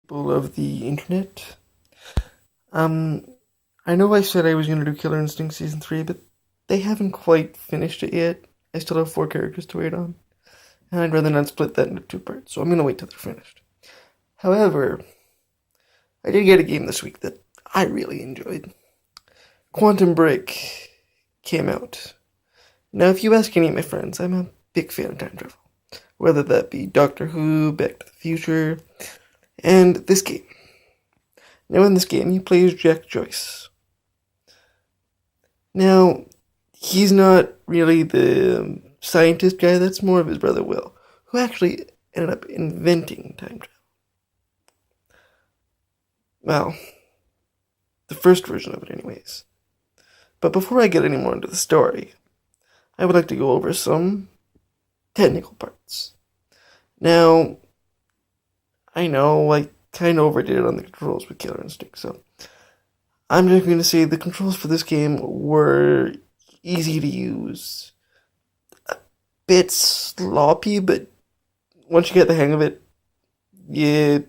people of the internet. Um, I know I said I was going to do Killer Instinct Season 3, but they haven't quite finished it yet. I still have 4 characters to wait on, and I'd rather not split that into 2 parts, so I'm going to wait till they're finished. However, I did get a game this week that I really enjoyed. Quantum Break came out. Now, if you ask any of my friends, I'm a big fan of time travel, whether that be Doctor Who, Back to the Future, and this game. Now, in this game, you play as Jack Joyce. Now, he's not really the scientist guy, that's more of his brother Will, who actually ended up inventing time travel. Well, the first version of it, anyways. But before I get any more into the story, I would like to go over some technical parts. Now, I know I kind of overdid it on the controls with Killer Instinct, so I'm just going to say the controls for this game were easy to use. A bit sloppy, but once you get the hang of it, it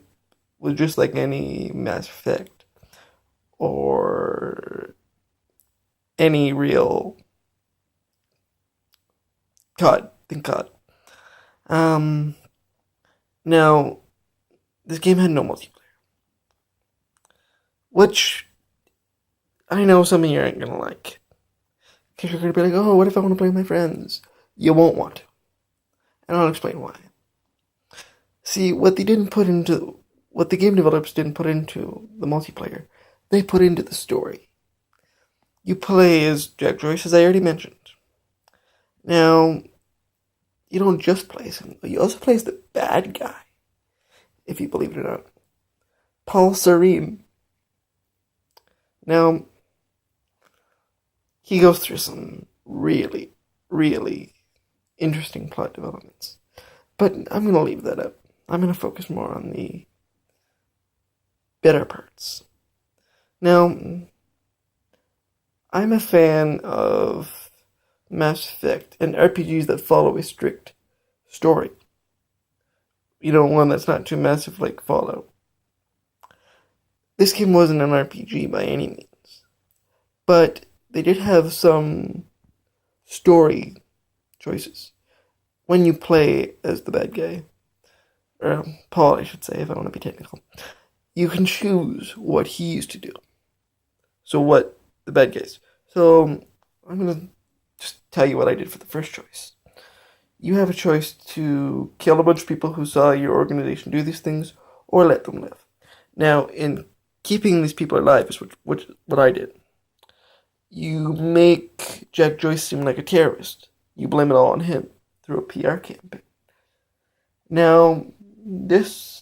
was just like any Mass Effect or any real COD. Think COD. Um, Now, this game had no multiplayer, which I know some of you aren't gonna like. Because you're gonna be like, oh, what if I want to play with my friends? You won't want to. And I'll explain why. See, what the game developers didn't put into the multiplayer, they put into the story. You play as Jack Joyce, as I already mentioned. Now, you don't just play as him, you also play as the bad guy, if you believe it or not. Paul Serene. Now, he goes through some really, really interesting plot developments. But I'm going to leave that up. I'm going to focus more on the better parts. Now, I'm a fan of Mass Effect and RPGs that follow a strict story. You know, one that's not too massive like Fallout. This game wasn't an RPG by any means, but they did have some story choices when you play as the bad guy, or Paul, I should say, if I want to be technical. You can choose what he used to do. So what the bad guys. So I'm gonna just tell you what I did for the first choice. You have a choice to kill a bunch of people who saw your organization do these things, or let them live. Now, in keeping these people alive is what I did. You make Jack Joyce seem like a terrorist. You blame it all on him through a PR campaign. Now, it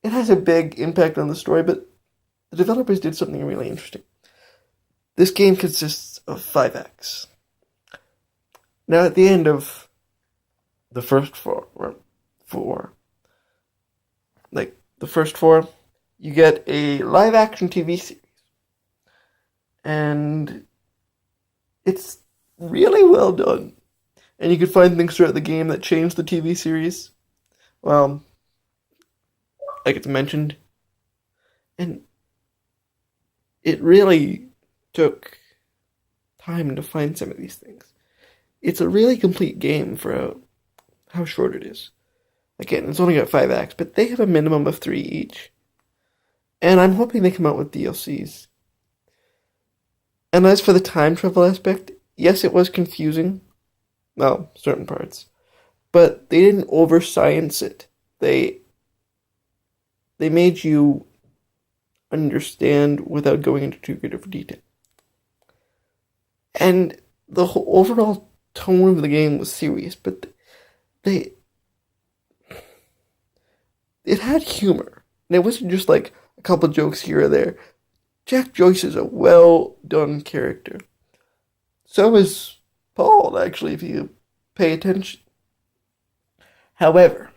has a big impact on the story, but the developers did something really interesting. This game consists of 5 acts. Now, at the end of the first four, you get a live action TV series. And it's really well done. And you can find things throughout the game that change the TV series. Well, like it's mentioned. And it really took time to find some of these things. It's a really complete game for how short it is. Again, it's only got 5 acts, but they have a minimum of 3 each. And I'm hoping they come out with DLCs. And as for the time travel aspect, yes, it was confusing. Well, certain parts. But they didn't over-science it. They made you understand without going into too great of detail. And the whole overall tone of the game was serious, but it had humor. And it wasn't just like a couple jokes here or there. Jack Joyce is a well done character. So is Paul, actually, if you pay attention. However,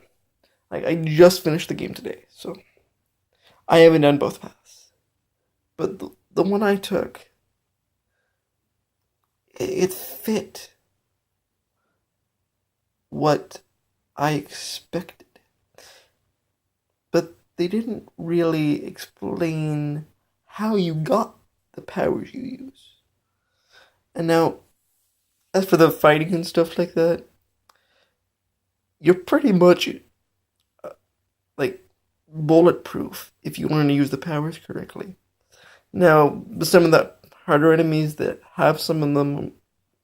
I just finished the game today, so I haven't done both paths. But the one I took, it fit what I expected. But they didn't really explain how you got the powers you use. And now, as for the fighting and stuff like that, you're pretty much like bulletproof if you learn to use the powers correctly. Now, some of the harder enemies that have some of the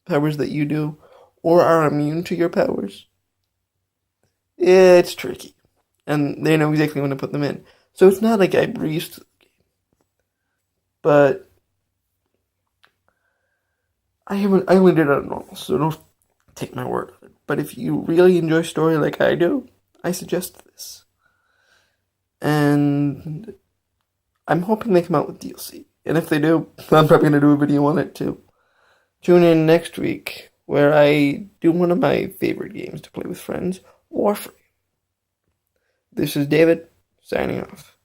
powers that you do, or are immune to your powers, it's tricky. And they know exactly when to put them in. So it's not like I breezed through the game. But I only did it on normal, so don't take my word on it. But if you really enjoy story like I do, I suggest this. And I'm hoping they come out with DLC. And if they do, I'm probably going to do a video on it too. Tune in next week, where I do one of my favorite games to play with friends, Warframe. This is David, signing off.